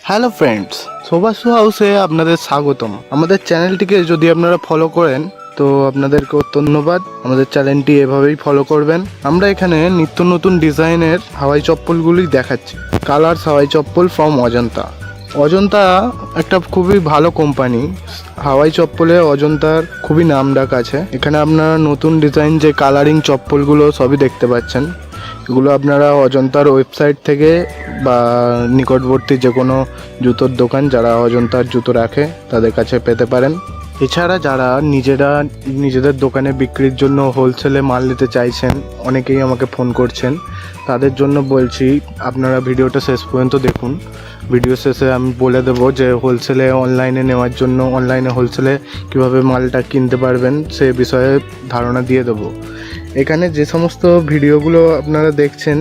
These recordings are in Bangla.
হ্যালো ফ্রেন্ডস, শোভাসু হাউসে আপনাদের স্বাগতম। আমাদের চ্যানেলটিকে যদি আপনারা ফলো করেন তো আপনাদেরকেও ধন্যবাদ। আমাদের চ্যানেলটি এভাবেই ফলো করবেন। আমরা এখানে নিত্য নতুন ডিজাইনের হাওয়াই চপ্পলগুলি দেখাচ্ছি। কালার্স হাওয়াই চপ্পল ফ্রম অজন্তা। অজন্তা একটা খুবই ভালো কোম্পানি। হাওয়াই চপ্পলে অজন্তার খুবই নামডাক আছে। এখানে আপনারা নতুন ডিজাইন যে কালারিং চপ্পলগুলো সবই দেখতে পাচ্ছেন। এগুলো আপনারা অজন্তার ওয়েবসাইট থেকে বা নিকটবর্তী যে কোনো জুতোর দোকান যারা অজন্তার জুতো রাখে তাদের কাছে পেতে পারেন। এছাড়া যারা নিজেদের দোকানে বিক্রির জন্য হোলসেলে মাল নিতে চাইছেন, অনেকেই আমাকে ফোন করছেন, তাদের জন্য বলছি আপনারা ভিডিওটা শেষ পর্যন্ত দেখুন। ভিডিও শেষে আমি বলে দেবো যে হোলসেলে অনলাইনে নেওয়ার জন্য অনলাইনে হোলসেলে কীভাবে মালটা কিনতে পারবেন সে বিষয়ে ধারণা দিয়ে দেবো। এখানে যে সমস্ত ভিডিওগুলো আপনারা দেখছেন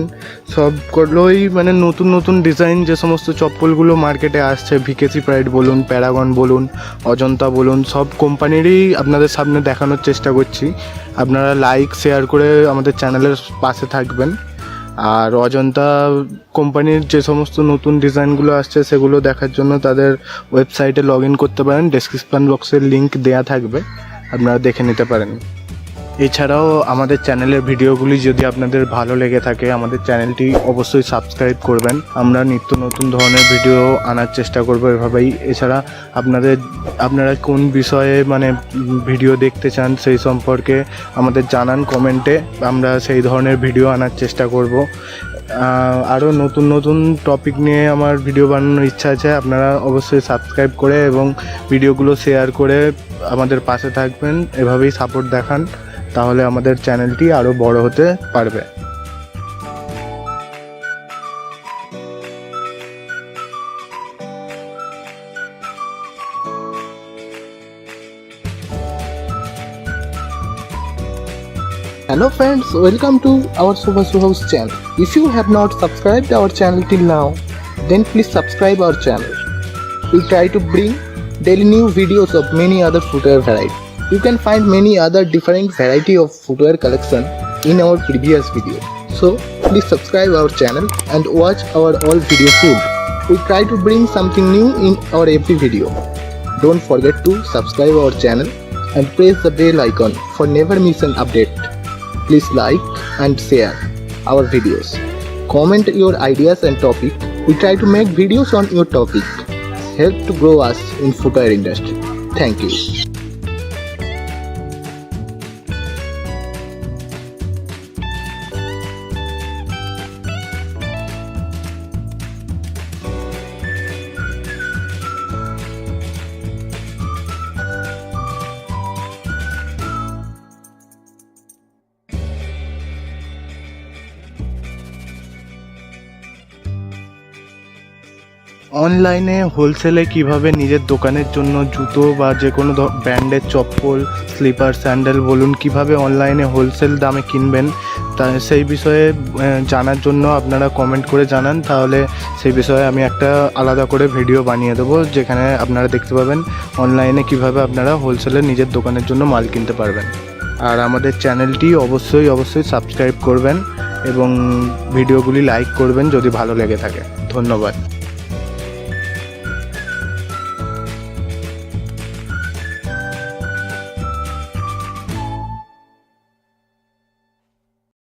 সবগুলোই মানে নতুন নতুন ডিজাইন যে সমস্ত চপ্পলগুলো মার্কেটে আসছে, ভিকেসি প্রাইড বলুন, প্যারাগন বলুন, অজন্তা বলুন, সব কোম্পানিরই আপনাদের সামনে দেখানোর চেষ্টা করছি। আপনারা লাইক শেয়ার করে আমাদের চ্যানেলের পাশে থাকবেন। আর অজন্তা কোম্পানির যে সমস্ত নতুন ডিজাইনগুলো আসছে সেগুলো দেখার জন্য তাদের ওয়েবসাইটে লগ ইন করতে পারেন। ডেসক্রিপশন বক্সের লিঙ্ক দেওয়া থাকবে, আপনারা দেখে নিতে পারেন। এছাড়াও আমাদের চ্যানেলের ভিডিওগুলি যদি আপনাদের ভালো লেগে থাকে আমাদের চ্যানেলটি অবশ্যই সাবস্ক্রাইব করবেন। আমরা নিত্য নতুন ধরনের ভিডিও আনার চেষ্টা করব এভাবেই। এছাড়া আপনারা কোন বিষয়ে মানে ভিডিও দেখতে চান সেই সম্পর্কে আমাদের জানান কমেন্টে, আমরা সেই ধরনের ভিডিও আনার চেষ্টা করব। আরও নতুন নতুন টপিক নিয়ে আমার ভিডিও বানানোর ইচ্ছা আছে। আপনারা অবশ্যই সাবস্ক্রাইব করে এবং ভিডিওগুলো শেয়ার করে আমাদের পাশে থাকবেন, এভাবেই সাপোর্ট দেখান, তাহলে আমাদের চ্যানেলটি আরও বড় হতে পারবে। Hello friends, welcome to our Shobhasu House channel. If you have not subscribed our channel till now, then please subscribe our channel. We try to bring daily new videos of many other footwear varieties. You can find many other different variety of footwear collection in our previous video. So please subscribe our channel and watch our all video full. We try to bring something new in our every video. Don't forget to subscribe our channel and press the bell icon for never miss an update. Please like and share our videos. Comment your ideas and topic. We try to make videos on your topic. Help to grow us in footwear industry. Thank you. অনলাইনে হোলসেলে কিভাবে নিজের দোকানের জন্য জুতো বা যে কোনো ব্র্যান্ডের চপ্পল, স্লিপার, স্যান্ডেল বলুন কিভাবে অনলাইনে হোলসেল দামে কিনবেন তা সেই বিষয়ে জানার জন্য আপনারা কমেন্ট করে জানান, তাহলে সেই বিষয়ে আমি একটা আলাদা করে ভিডিও বানিয়ে দেবো যেখানে আপনারা দেখতে পাবেন অনলাইনে কিভাবে আপনারা হোলসেলে নিজের দোকানের জন্য মাল কিনতে পারবেন। আর আমাদের চ্যানেলটি অবশ্যই সাবস্ক্রাইব করবেন এবং ভিডিওগুলি লাইক করবেন যদি ভালো লেগে থাকে। ধন্যবাদ।